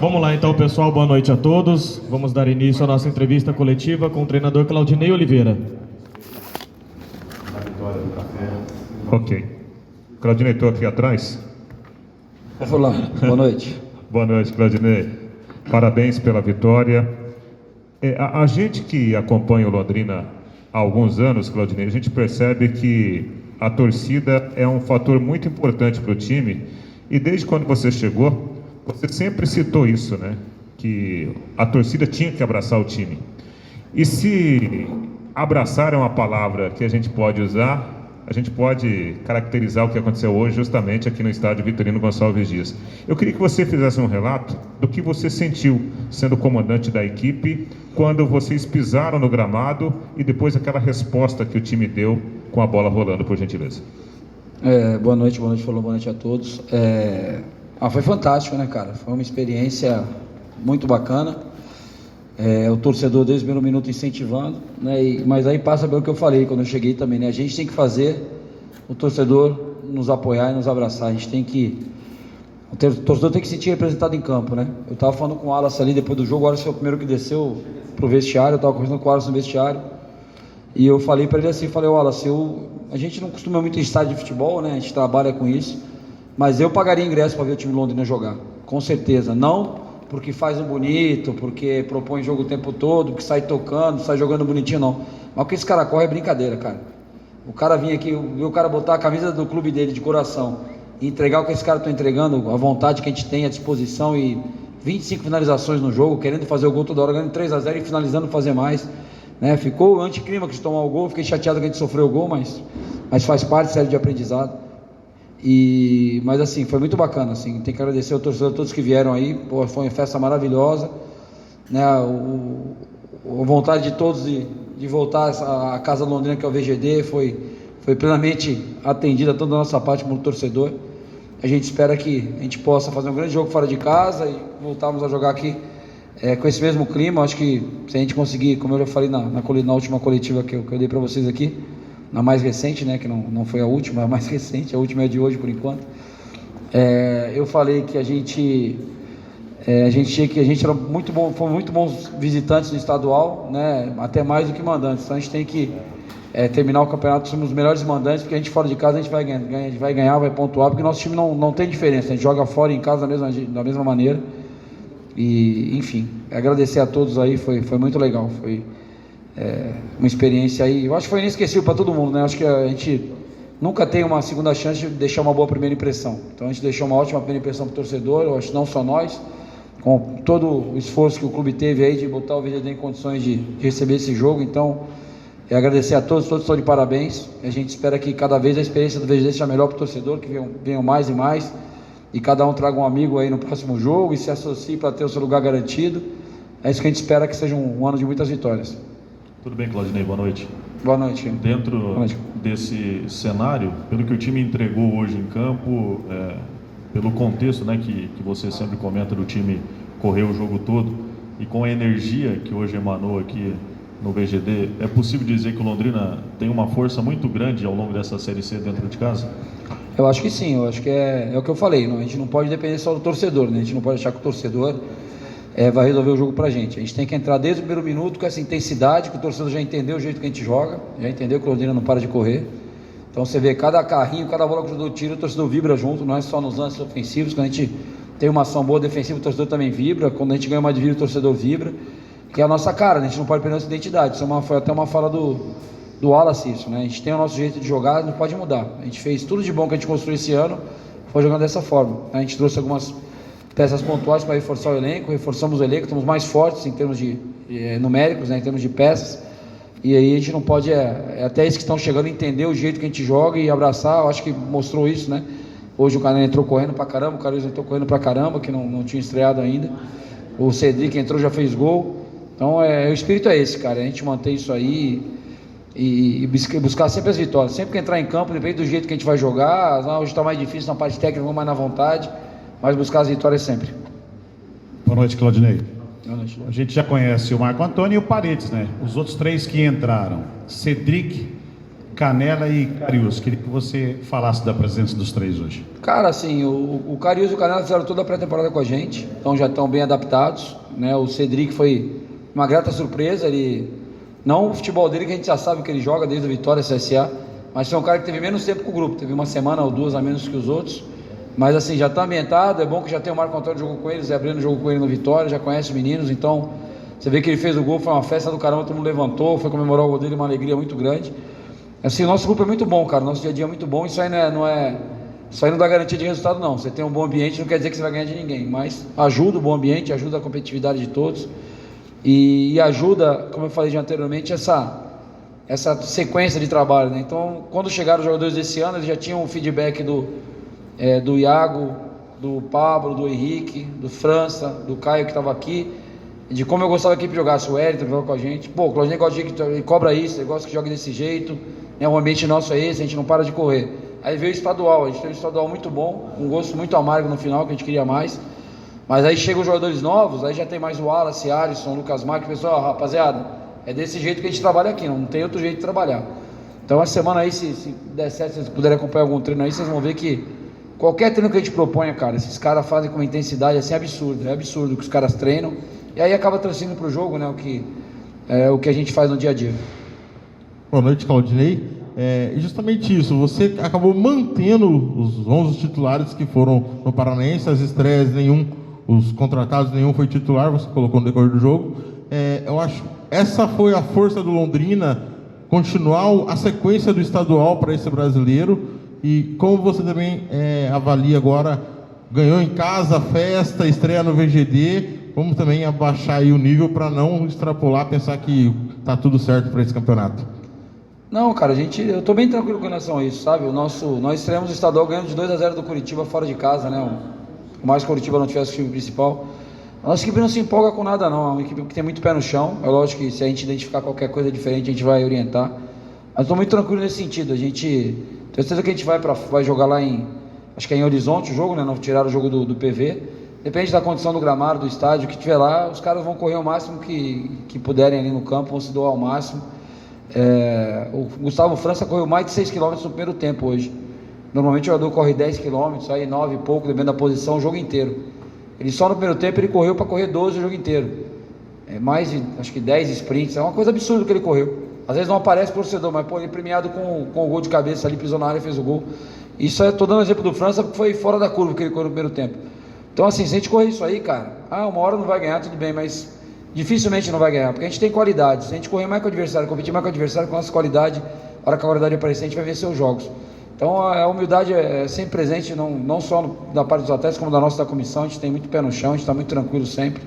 Vamos lá então, pessoal, boa noite a todos. Vamos dar início à nossa entrevista coletiva com o treinador Claudinei Oliveira. Ok. Claudinei, estou aqui atrás. Olá, boa noite. Boa noite, Claudinei. Parabéns pela vitória. A gente que acompanha o Londrina há alguns anos, Claudinei, a gente percebe que a torcida é um fator muito importante para o time. E desde quando você chegou, você sempre citou isso, né? Que a torcida tinha que abraçar o time. E se abraçar é uma palavra que a gente pode usar, a gente pode caracterizar o que aconteceu hoje justamente aqui no estádio Vitorino Gonçalves Dias. Eu queria que você fizesse um relato do que você sentiu sendo comandante da equipe quando vocês pisaram no gramado e depois aquela resposta que o time deu com a bola rolando, por gentileza. Boa noite, falou, boa noite a todos. Foi fantástico, né, cara? Foi uma experiência muito bacana. O torcedor desde o primeiro minuto incentivando, né? Mas aí passa pelo que eu falei quando eu cheguei também, né? A gente tem que fazer o torcedor nos apoiar e nos abraçar. O torcedor tem que se sentir representado em campo, né? Eu estava falando com o Wallace ali depois do jogo. O Wallace foi o primeiro que desceu pro vestiário. Eu estava conversando com o Wallace no vestiário e eu falei para ele assim, Wallace, a gente não costuma muito em estádio de futebol, né? A gente trabalha com isso, mas eu pagaria ingresso para ver o time de Londrina jogar, com certeza. Não porque faz um bonito, porque propõe jogo o tempo todo, que sai tocando, sai jogando bonitinho, não. Mas o que esse cara corre é brincadeira, cara. O cara vir aqui, ver o cara botar a camisa do clube dele de coração e entregar o que esse cara está entregando, a vontade que a gente tem, a disposição, e 25 finalizações no jogo, querendo fazer o gol toda hora, ganhando 3-0 e finalizando fazer mais, né? Ficou o anticlímax de tomar o gol, fiquei chateado que a gente sofreu o gol, mas faz parte, série de aprendizado. Mas assim, foi muito bacana, assim, tem que agradecer ao torcedor, a todos que vieram aí. Pô, foi uma festa maravilhosa, né? A vontade de todos de voltar à Casa Londrina, que é o VGD, foi plenamente atendida toda a nossa parte como torcedor. A gente espera que a gente possa fazer um grande jogo fora de casa e voltarmos a jogar aqui com esse mesmo clima. Acho que se a gente conseguir, como eu já falei na última coletiva que eu dei para vocês aqui, na mais recente, né, que não foi a última, a mais recente, a última é de hoje por enquanto. Eu falei que a gente era muito bom, fomos muito bons visitantes no estadual, né, até mais do que mandantes. Então a gente tem que terminar o campeonato, somos os melhores mandantes, porque a gente fora de casa a gente vai ganhar, vai pontuar, porque nosso time não tem diferença, a gente joga fora e em casa da mesma maneira. E enfim, agradecer a todos aí, foi muito legal, foi uma experiência aí, eu acho que foi inesquecível para todo mundo, né? Acho que a gente nunca tem uma segunda chance de deixar uma boa primeira impressão. Então a gente deixou uma ótima primeira impressão para o torcedor. Eu acho que não só nós, com todo o esforço que o clube teve aí de botar o VGD em condições de receber esse jogo. Então agradecer a todos estão de parabéns. A gente espera que cada vez a experiência do VGD seja melhor para o torcedor, que venham mais e mais, e cada um traga um amigo aí no próximo jogo e se associe para ter o seu lugar garantido. É isso que a gente espera, que seja um ano de muitas vitórias. Tudo bem, Claudinei? Boa noite. Boa noite. Dentro desse cenário, pelo que o time entregou hoje em campo, pelo contexto, né, que você sempre comenta do time correr o jogo todo, e com a energia que hoje emanou aqui no VGD, é possível dizer que o Londrina tem uma força muito grande ao longo dessa Série C dentro de casa? Eu acho que sim, eu acho que é o que eu falei, a gente não pode depender só do torcedor, né? A gente não pode achar que o torcedor vai resolver o jogo pra gente. A gente tem que entrar desde o primeiro minuto com essa intensidade, que o torcedor já entendeu o jeito que a gente joga, já entendeu que o Londrina não para de correr. Então você vê cada carrinho, cada bola que o torcedor tira, o torcedor vibra junto, não é só nos lances ofensivos. Quando a gente tem uma ação boa defensiva, o torcedor também vibra. Quando a gente ganha uma de vida, o torcedor vibra, que é a nossa cara, né? A gente não pode perder a nossa identidade. Isso foi até uma fala do Wallace, isso, né? A gente tem o nosso jeito de jogar, não pode mudar. A gente fez tudo de bom que a gente construiu esse ano, foi jogando dessa forma. A gente trouxe algumas peças pontuais para reforçar o elenco, reforçamos o elenco, estamos mais fortes em termos de numéricos, né, em termos de peças, e aí a gente não pode, até esses que estão chegando, entender o jeito que a gente joga e abraçar. Eu acho que mostrou isso, né? Hoje o Canela entrou correndo pra caramba, o Carlos entrou correndo pra caramba, que não tinha estreado ainda, o Cedric entrou, já fez gol. Então o espírito é esse, cara, a gente manter isso aí e buscar sempre as vitórias, sempre que entrar em campo, depende do jeito que a gente vai jogar. Hoje está mais difícil na parte técnica, vamos mais na vontade, mas buscar as vitórias sempre. Boa noite, Claudinei. Boa noite. A gente já conhece o Marco Antônio e o Paredes, né? Os outros três que entraram: Cedric, Canela e Carius. Queria que você falasse da presença dos três hoje. Cara, assim, o Carius e o Canela fizeram toda a pré-temporada com a gente, então já estão bem adaptados, né? O Cedric foi uma grata surpresa, não o futebol dele, que a gente já sabe que ele joga desde a Vitória CSA, mas foi um cara que teve menos tempo com o grupo, teve uma semana ou duas a menos que os outros, mas assim, já está ambientado, é bom que já tem o Marco Antônio jogou com ele, Zé Breno jogou com ele no Vitória, já conhece os meninos, então você vê que ele fez o gol, foi uma festa do caramba, todo mundo levantou, foi comemorar o gol dele, uma alegria muito grande. Assim, o nosso grupo é muito bom, cara, o nosso dia a dia é muito bom, isso aí isso aí não dá garantia de resultado não, você tem um bom ambiente não quer dizer que você vai ganhar de ninguém, mas ajuda o bom ambiente, ajuda a competitividade de todos e ajuda, como eu falei anteriormente, essa sequência de trabalho, né? Então, quando chegaram os jogadores desse ano, eles já tinham um feedback do Iago, do Pablo, do Henrique, do França, do Caio que estava aqui, de como eu gostava que a equipe jogasse, o Wellington que joga com a gente. Pô, o Claudinei gosta de ele cobra isso, ele gosta que jogue desse jeito, né? O ambiente nosso é esse, a gente não para de correr. Aí veio o estadual, a gente teve um estadual muito bom, um gosto muito amargo no final, que a gente queria mais. Mas aí chegam os jogadores novos, aí já tem mais o Wallace, Alisson, Lucas Marques, pessoal, rapaziada, é desse jeito que a gente trabalha aqui, não tem outro jeito de trabalhar. Então, essa semana aí, se der certo, se vocês puderem acompanhar algum treino aí, vocês vão ver que qualquer treino que a gente proponha, cara, esses caras fazem com uma intensidade assim absurda, é absurdo o que os caras treinam, e aí acaba transferindo para o jogo, né, o que a gente faz no dia a dia. Boa noite, Claudinei. Justamente isso, você acabou mantendo os 11 titulares que foram no Paranaense, as estreias os contratados nenhum foi titular, você colocou no decorrer do jogo. Eu acho essa foi a força do Londrina, continuar a sequência do estadual para esse brasileiro, e como você também avalia agora, ganhou em casa, festa, estreia no VGD, vamos também abaixar aí o nível para não extrapolar, pensar que tá tudo certo para esse campeonato. Não, cara, eu tô bem tranquilo com relação a isso, sabe? Nós estreamos o estadual ganhando de 2-0 do Curitiba fora de casa, né? Por mais que o Curitiba não tivesse o time principal. A nossa equipe não se empolga com nada não, é uma equipe que tem muito pé no chão, é lógico que se a gente identificar qualquer coisa diferente a gente vai orientar, mas estou muito tranquilo nesse sentido, tenho certeza que a gente vai jogar lá acho que é em Horizonte o jogo, né, não tiraram o jogo do PV, depende da condição do gramado, do estádio, o que tiver lá, os caras vão correr o máximo que puderem ali no campo, vão se doar ao máximo. O Gustavo França correu mais de 6 km no primeiro tempo hoje, normalmente o jogador corre 10 km, aí 9 e pouco, dependendo da posição, o jogo inteiro. Ele só no primeiro tempo ele correu para correr 12 o jogo inteiro. Mais de, acho que 10 sprints. É uma coisa absurda que ele correu. Às vezes não aparece pro torcedor, mas pô, ele premiado com o gol de cabeça ali, pisou na área e fez o gol. Isso estou dando exemplo do França, porque foi fora da curva que ele correu no primeiro tempo. Então assim, se a gente correr isso aí, cara, uma hora não vai ganhar, tudo bem, mas dificilmente não vai ganhar, porque a gente tem qualidade. Se a gente correr mais com o adversário, competir mais com o adversário, com a nossa qualidade, a hora que a qualidade aparecer, a gente vai vencer os jogos. Então a humildade é sempre presente, não só da parte dos atletas, como da nossa comissão. A gente tem muito pé no chão, a gente está muito tranquilo sempre.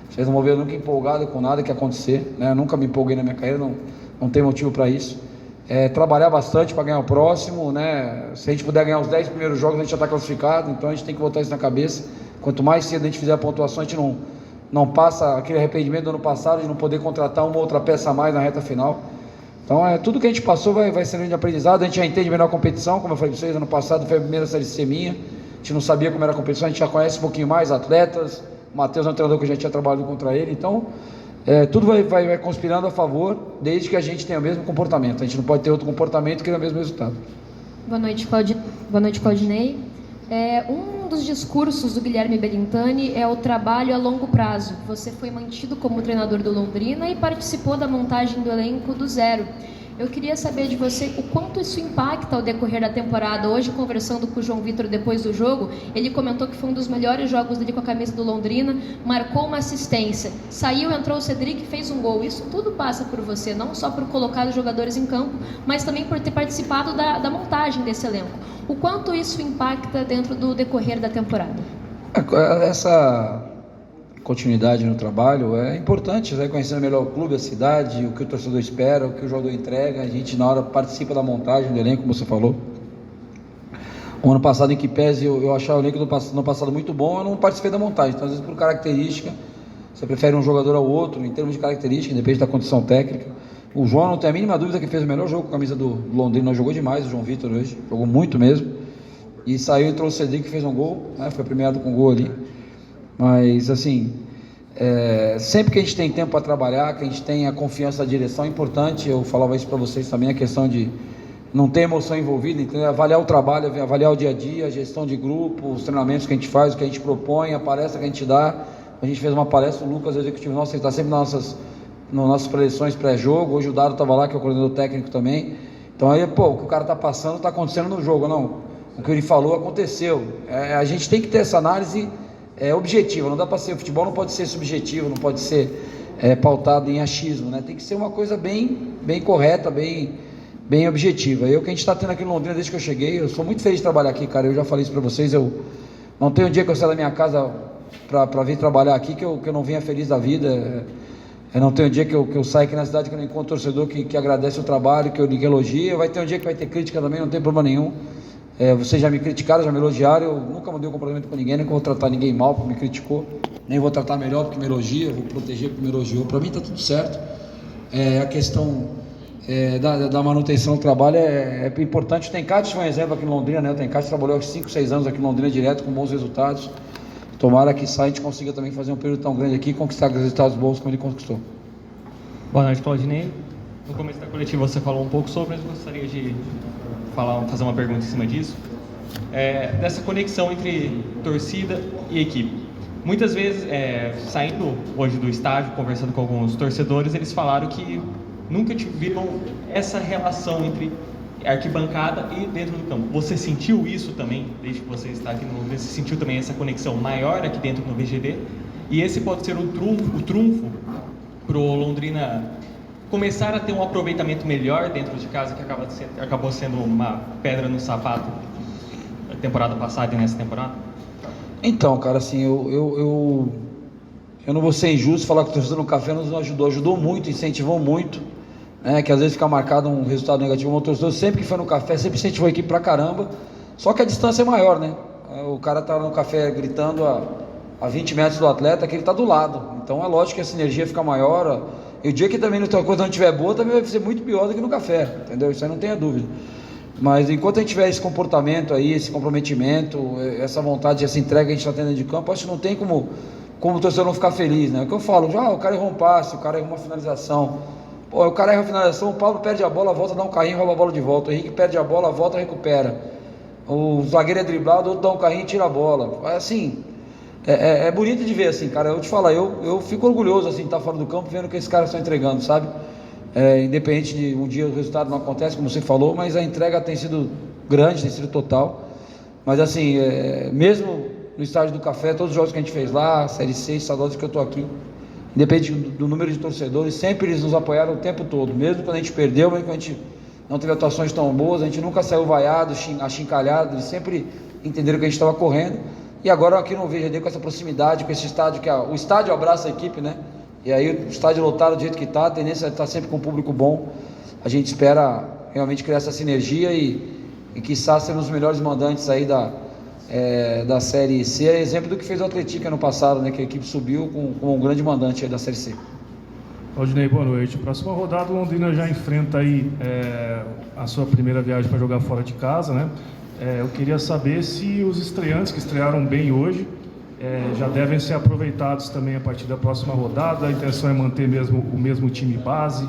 Vocês não vão ver eu nunca empolgado com nada que acontecer, né? Eu nunca me empolguei na minha carreira, não tem motivo para isso. Trabalhar bastante para ganhar o próximo, né? Se a gente puder ganhar os 10 primeiros jogos, a gente já está classificado, então a gente tem que botar isso na cabeça. Quanto mais cedo a gente fizer a pontuação, a gente não passa aquele arrependimento do ano passado de não poder contratar uma outra peça a mais na reta final. Então, tudo que a gente passou vai ser de aprendizado, a gente já entende melhor a competição, como eu falei para vocês, ano passado foi a primeira série C minha, a gente não sabia como era a competição, a gente já conhece um pouquinho mais atletas, o Matheus é um treinador que a gente já trabalhado contra ele, então, tudo vai conspirando a favor, desde que a gente tenha o mesmo comportamento, a gente não pode ter outro comportamento que tenha o mesmo resultado. Boa noite, Claudinei. Um dos discursos do Guilherme Belintani é o trabalho a longo prazo. Você foi mantido como treinador do Londrina e participou da montagem do elenco do zero. Eu queria saber de você o quanto isso impacta ao decorrer da temporada. Hoje, conversando com o João Vitor depois do jogo, ele comentou que foi um dos melhores jogos dele com a camisa do Londrina, marcou uma assistência, saiu, entrou o Cedric e fez um gol. Isso tudo passa por você, não só por colocar os jogadores em campo, mas também por ter participado da montagem desse elenco. O quanto isso impacta dentro do decorrer da temporada? Essa continuidade no trabalho é importante, vai conhecendo melhor o clube, a cidade, o que o torcedor espera, o que o jogador entrega. A gente na hora participa da montagem do elenco, como você falou. O ano passado, em que pese eu achava o elenco no passado muito bom, eu não participei da montagem. Então, às vezes, por característica, você prefere um jogador ao outro, em termos de característica, independente da condição técnica. O João, não tem a mínima dúvida que fez o melhor jogo com a camisa do Londrina, jogou demais o João Vitor hoje, jogou muito mesmo. E saiu, entrou o Cedric que fez um gol, né? Foi premiado com um gol ali. Mas, assim, sempre que a gente tem tempo para trabalhar, que a gente tem a confiança da direção, é importante. Eu falava isso para vocês também, a questão de não tem emoção envolvida, entendeu? Avaliar o trabalho, avaliar o dia a dia, a gestão de grupo, os treinamentos que a gente faz, o que a gente propõe, a palestra que a gente dá. A gente fez uma palestra, o Lucas, o executivo nosso, ele está sempre nas nossas preleções pré-jogo. Hoje o Dado estava lá, que é o coordenador técnico também. Então aí, pô, o que o cara está passando está acontecendo no jogo, não. O que ele falou aconteceu. A gente tem que ter essa análise objetiva, não dá para ser, o futebol não pode ser subjetivo, não pode ser pautado em achismo, né? Tem que ser uma coisa bem correta, bem objetiva. O que a gente está tendo aqui em Londrina desde que eu cheguei, eu sou muito feliz de trabalhar aqui, cara. Eu já falei isso para vocês, eu não tenho um dia que eu saio da minha casa para vir trabalhar aqui que eu não venha feliz da vida. Eu não tenho um dia que eu saio aqui na cidade que eu não encontro torcedor que agradece o trabalho, que elogia. Vai ter um dia que vai ter crítica também, não tem problema nenhum. Vocês já me criticaram, já me elogiaram. Eu nunca mandei um comprometimento com ninguém, nem vou tratar ninguém mal porque me criticou, nem vou tratar melhor porque me elogia, vou proteger porque me elogiou. Para mim está tudo certo. A questão da manutenção do trabalho é importante. O Tencate foi um exemplo aqui em Londrina, né? O Tencate trabalhou há 5, 6 anos aqui em Londrina direto, com bons resultados. Tomara que a gente consiga também fazer um período tão grande aqui e conquistar resultados bons como ele conquistou. Boa noite, Claudinei. No começo da coletiva você falou um pouco sobre, mas gostaria de fazer uma pergunta em cima disso. Dessa conexão entre torcida e equipe. Muitas vezes, saindo hoje do estádio, conversando com alguns torcedores, eles falaram que nunca viram essa relação entre arquibancada e dentro do campo. Você sentiu isso também, desde que você está aqui no Londrina? Você sentiu também essa conexão maior aqui dentro no VGD? E esse pode ser o trunfo para o Londrina começar a ter um aproveitamento melhor dentro de casa, que acabou sendo uma pedra no sapato da temporada passada e nessa temporada? Então, cara, assim, eu não vou ser injusto falar que o torcedor no café nos ajudou muito, incentivou muito, né, que às vezes fica marcado um resultado negativo. O torcedor sempre que foi no café, sempre incentivou a equipe pra caramba, só que a distância é maior, né? O cara tá no café gritando a 20 metros do atleta, que ele tá do lado, então é lógico que a sinergia fica maior. E o dia que também a coisa não estiver boa, também vai ser muito pior do que no café, entendeu? Isso aí não tenha dúvida. Mas enquanto a gente tiver esse comportamento aí, esse comprometimento, essa vontade, essa entrega que a gente está tendo de campo, acho que não tem como o torcedor não ficar feliz, né? É o que eu falo, o cara errou um passe, o cara errou uma finalização. Pô, o cara erra a finalização, o Pablo perde a bola, volta, dá um carrinho, rouba a bola de volta. O Henrique perde a bola, volta, recupera. O zagueiro é driblado, o outro dá um carrinho e tira a bola. Assim, é bonito de ver, assim, cara. Eu te falo, eu fico orgulhoso, assim, de estar fora do campo, vendo o que esses caras estão entregando, sabe? Independente de um dia o resultado não acontece, como você falou, mas a entrega tem sido grande, tem sido total. Mas assim, mesmo no estádio do Café, todos os jogos que a gente fez lá, Série C, estaduais que eu estou aqui, independente do número de torcedores, sempre eles nos apoiaram o tempo todo, mesmo quando a gente perdeu, mesmo quando a gente não teve atuações tão boas, a gente nunca saiu vaiado, achincalhado, eles sempre entenderam que a gente estava correndo. E agora aqui no VGD, com essa proximidade, com esse estádio, o estádio abraça a equipe, né? E aí o estádio lotado do jeito que está, a tendência é estar sempre com um público bom. A gente espera realmente criar essa sinergia e quiçá ser um dos melhores mandantes aí da Série C. É exemplo do que fez o Atlético ano passado, né? Que a equipe subiu com um grande mandante aí da Série C. Claudinei, boa noite. Próxima rodada, o Londrina já enfrenta aí a sua primeira viagem para jogar fora de casa, né? Eu queria saber se os estreantes que estrearam bem hoje já devem ser aproveitados também a partir da próxima rodada. A intenção é manter o mesmo time base.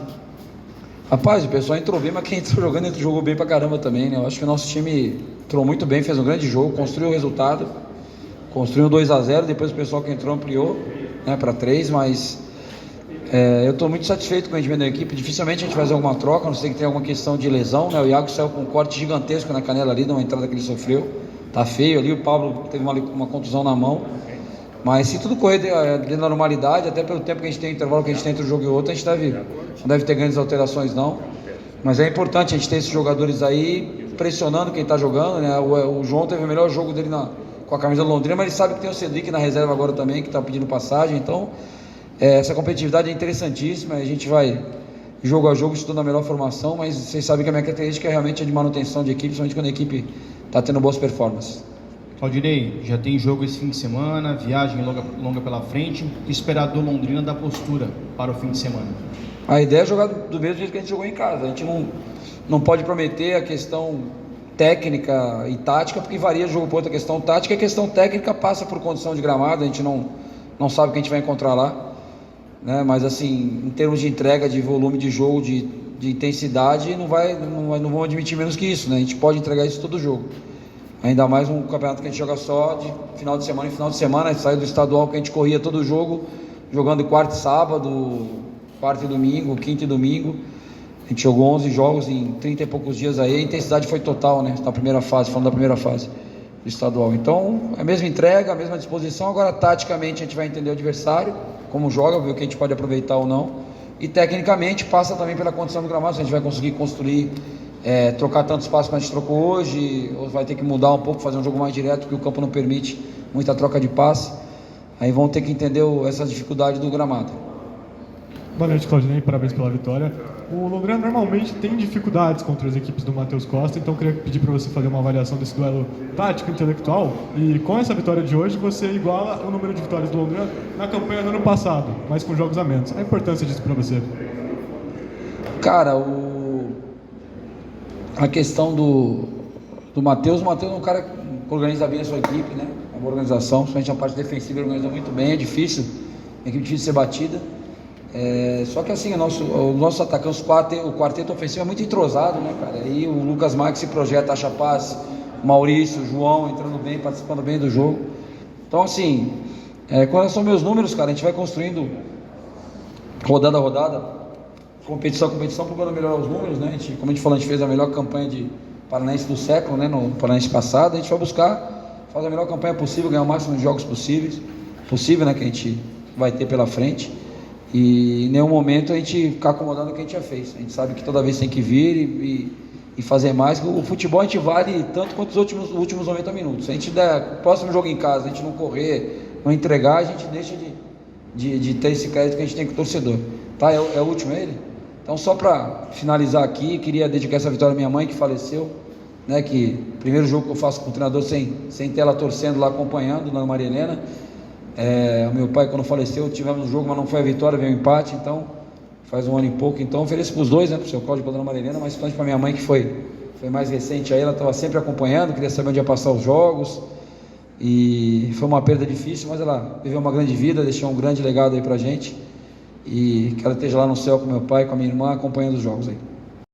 Rapaz, o pessoal entrou bem, mas quem entrou jogando jogou bem pra caramba também, né? Eu acho que o nosso time entrou muito bem, fez um grande jogo, construiu o resultado, construiu 2-0, depois o pessoal que entrou ampliou, né, para 3, mas eu estou muito satisfeito com o rendimento da equipe. Dificilmente a gente vai fazer alguma troca, a não ser que tenha alguma questão de lesão, né? O Iago saiu com um corte gigantesco na canela ali, numa entrada que ele sofreu, tá feio ali. O Pablo teve uma contusão na mão, mas se tudo correr de normalidade, até pelo tempo que a gente tem, intervalo que a gente tem entre um jogo e outro, a gente não deve ter grandes alterações não, mas é importante a gente ter esses jogadores aí pressionando quem está jogando, né? O João teve o melhor jogo dele com a camisa do Londrina, mas ele sabe que tem o Cedric na reserva agora também, que está pedindo passagem. Então essa competitividade é interessantíssima, a gente vai jogo a jogo estudando a melhor formação, mas vocês sabem que a minha característica é realmente a de manutenção de equipe, principalmente quando a equipe está tendo boas performances. Claudinei, já tem jogo esse fim de semana, viagem longa pela frente, esperado do Londrina da postura para o fim de semana. A ideia é jogar do mesmo jeito que a gente jogou em casa. A gente não pode prometer a questão técnica e tática, porque varia de jogo para outra. Questão tática, a questão técnica passa por condição de gramado, a gente não sabe o que a gente vai encontrar lá. né? Mas assim, em termos de entrega, de volume de jogo, de intensidade, não vão admitir menos que isso, né? A gente pode entregar isso todo jogo. Ainda mais um campeonato que a gente joga só de final de semana em final de semana. A gente saiu do estadual que a gente corria todo jogo, jogando quarta e sábado, quarta e domingo, quinta e domingo. A gente jogou 11 jogos em 30 e poucos dias aí. A intensidade foi total, né? Na primeira fase, falando da primeira fase do estadual. Então, a mesma entrega, a mesma disposição. Agora, taticamente, a gente vai entender o adversário, como joga, ver o que a gente pode aproveitar ou não. E, tecnicamente, passa também pela condição do gramado. Se a gente vai conseguir construir, trocar tanto espaço como a gente trocou hoje, ou vai ter que mudar um pouco, fazer um jogo mais direto, porque o campo não permite muita troca de passe. Aí vão ter que entender essa dificuldade do gramado. Boa noite, Claudinei, parabéns pela vitória. O Londrina normalmente tem dificuldades contra as equipes do Matheus Costa, então eu queria pedir para você fazer uma avaliação desse duelo tático intelectual, e com essa vitória de hoje você iguala o número de vitórias do Londrina na campanha do ano passado, mas com jogos a menos. A importância disso para você? Cara, a questão do Matheus, o Matheus é um cara que organiza bem a sua equipe, né? É uma organização, principalmente a parte defensiva, ele organiza muito bem, é difícil, é equipe difícil de ser batida. Só que assim, o nosso atacante, o quarteto ofensivo é muito entrosado, né, cara? Aí o Lucas Marques se projeta, acha passe, o Maurício, o João entrando bem, participando bem do jogo. Então assim, quais são meus números, cara? A gente vai construindo rodada a rodada, competição a competição, procurando melhorar os números, né? Como a gente falou, a gente fez a melhor campanha de Paranaense do século, né? No Paranaense passado, a gente vai buscar fazer a melhor campanha possível, ganhar o máximo de jogos possível, né? Que a gente vai ter pela frente. E em nenhum momento a gente ficar acomodando o que a gente já fez. A gente sabe que toda vez tem que vir e fazer mais. O futebol a gente vale tanto quanto os últimos 90 minutos. Se a gente der o próximo jogo em casa, a gente não correr, não entregar, a gente deixa de ter esse crédito que a gente tem com o torcedor. Tá? É o último ele? Então, só para finalizar aqui, queria dedicar essa vitória à minha mãe que faleceu, né? Que primeiro jogo que eu faço com o treinador sem ter ela torcendo lá, acompanhando, Dona Maria Helena. O meu pai, quando faleceu, tivemos um jogo, mas não foi a vitória, veio o empate, então faz um ano e pouco. Então ofereço para os dois, né, para o seu Cláudio e para a Dona Maria Helena, mas principalmente para minha mãe, que foi mais recente aí, ela estava sempre acompanhando, queria saber onde ia passar os jogos, e foi uma perda difícil, mas ela viveu uma grande vida, deixou um grande legado aí para a gente, e que ela esteja lá no céu com meu pai, com a minha irmã, acompanhando os jogos aí.